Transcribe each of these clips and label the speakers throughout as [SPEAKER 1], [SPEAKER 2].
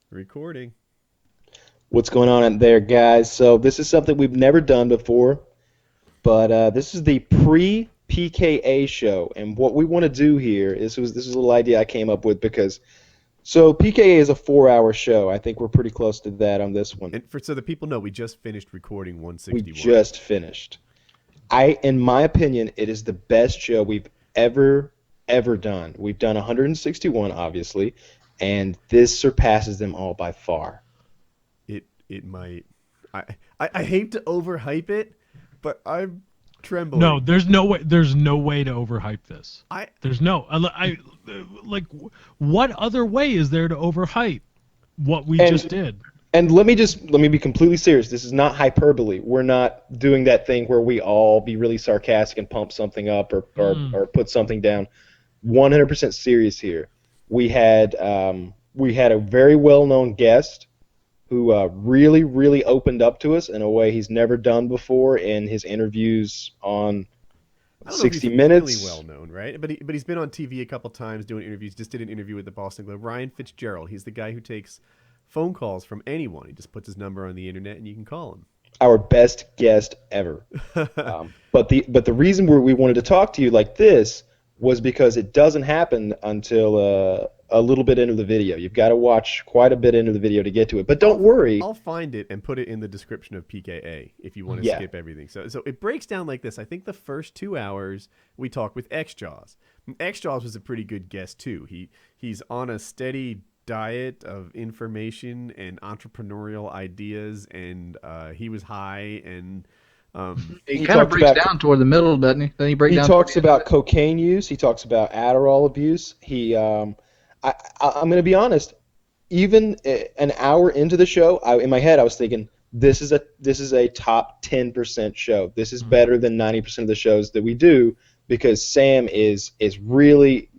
[SPEAKER 1] Recording.
[SPEAKER 2] What's going on out there, guys? So this is something we've never done before, but this is the pre-PKA show, and what we want to do here this is a little idea I came up with because PKA is a 4-hour show. I think we're pretty close to that on this one.
[SPEAKER 1] And so the people know, we just finished recording
[SPEAKER 2] We
[SPEAKER 1] 161.
[SPEAKER 2] just finished. In my opinion, it is the best show we've ever done. We've done 161, obviously, and this surpasses them all by far.
[SPEAKER 1] It might. I hate to overhype it, but I'm trembling.
[SPEAKER 3] No, there's no way. There's no way to overhype this.
[SPEAKER 1] I
[SPEAKER 3] There's no. Like. What other way is there to overhype what we just did?
[SPEAKER 2] And let me be completely serious. This is not hyperbole. We're not doing that thing where we all be really sarcastic and pump something up or put something down. 100% serious here. We had a very well-known guest who really opened up to us in a way he's never done before in his interviews on
[SPEAKER 1] I don't
[SPEAKER 2] 60
[SPEAKER 1] know if he's
[SPEAKER 2] Minutes.
[SPEAKER 1] really well known, right? But he's been on TV a couple times doing interviews. Just did an interview with the Boston Globe. Ryan Fitzgerald. He's the guy who takes phone calls from anyone. He just puts his number on the internet and you can call him.
[SPEAKER 2] Our best guest ever. But the reason we wanted to talk to you like this was because it doesn't happen until a little bit into the video. You've got to watch quite a bit into the video to get to it. But don't worry.
[SPEAKER 1] I'll find it and put it in the description of PKA if you want to skip everything. So it breaks down like this. I think the first 2 hours we talk with X-Jaws. X-Jaws was a pretty good guest too. He's on a steady diet of information and entrepreneurial ideas, and he was high and
[SPEAKER 4] he kind of breaks down toward the middle, doesn't he? Then he
[SPEAKER 2] talks about cocaine use. He talks about Adderall abuse. I'm going to be honest. Even an hour into the show, in my head I was thinking, this is a top 10% show. This is better than 90% of the shows that we do because Sam is really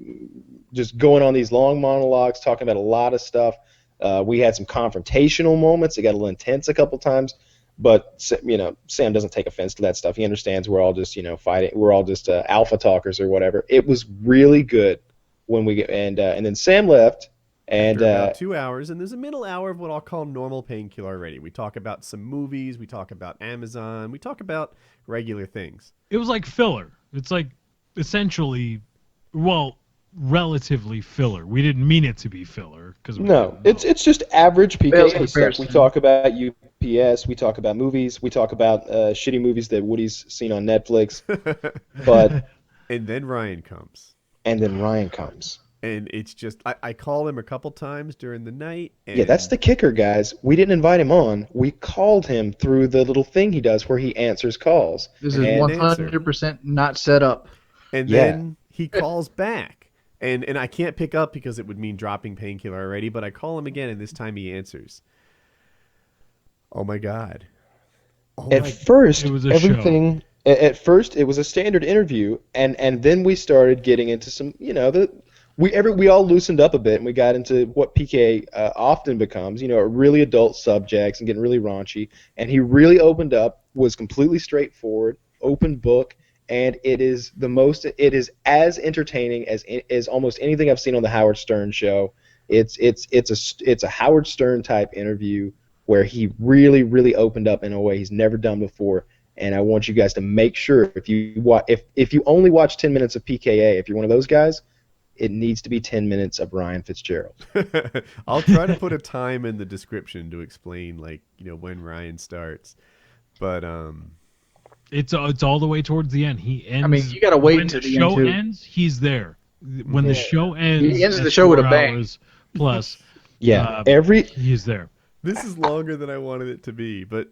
[SPEAKER 2] just going on these long monologues, talking about a lot of stuff. We had some confrontational moments. It got a little intense a couple times. But Sam doesn't take offense to that stuff. He understands we're all just fighting. We're all just alpha talkers or whatever. It was really good when we get and then Sam left and
[SPEAKER 1] after about 2 hours, and there's a middle hour of what I'll call normal painkiller already. We talk about some movies. We talk about Amazon. We talk about regular things.
[SPEAKER 3] It was like filler. It's like essentially, relatively filler. We didn't mean it to be filler because
[SPEAKER 2] it's just average PKA stuff. We talk about UPS, we talk about movies, we talk about shitty movies that Woody's seen on Netflix. But
[SPEAKER 1] and then Ryan comes.
[SPEAKER 2] And
[SPEAKER 1] it's just I called him a couple times during the night. And
[SPEAKER 2] yeah, that's the kicker, guys. We didn't invite him on. We called him through the little thing he does where he answers calls.
[SPEAKER 4] This is 100% not set up.
[SPEAKER 1] And then he calls back. And I can't pick up because it would mean dropping painkiller already, but I call him again, and this time he answers. Oh, my God.
[SPEAKER 2] At first,
[SPEAKER 3] it was a
[SPEAKER 2] everything...
[SPEAKER 3] show.
[SPEAKER 2] At first, it was a standard interview, and then we started getting into some, we all loosened up a bit, and we got into what PK often becomes, really adult subjects and getting really raunchy, and he really opened up, was completely straightforward, open book, and it is as entertaining as almost anything I've seen on the Howard Stern show. It's a Howard Stern type interview where he really opened up in a way he's never done before. And I want you guys to make sure if you only watch 10 minutes of PKA, if you're one of those guys, it needs to be 10 minutes of Ryan Fitzgerald.
[SPEAKER 1] I'll try to put a time in the description to explain when Ryan starts. But
[SPEAKER 3] it's all the way towards the end. He ends.
[SPEAKER 4] I mean, you got to wait until
[SPEAKER 3] the show ends. He's there. When the show ends,
[SPEAKER 4] he ends the show with a bang.
[SPEAKER 3] Plus,
[SPEAKER 4] he's
[SPEAKER 3] there.
[SPEAKER 1] This is longer than I wanted it to be, but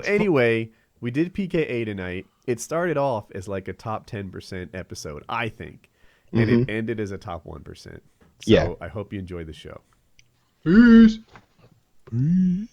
[SPEAKER 1] anyway. We did PKA tonight. It started off as like a top 10% episode, I think, and it ended as a top 1%. So I hope you enjoy the show.
[SPEAKER 4] Peace.
[SPEAKER 3] Peace.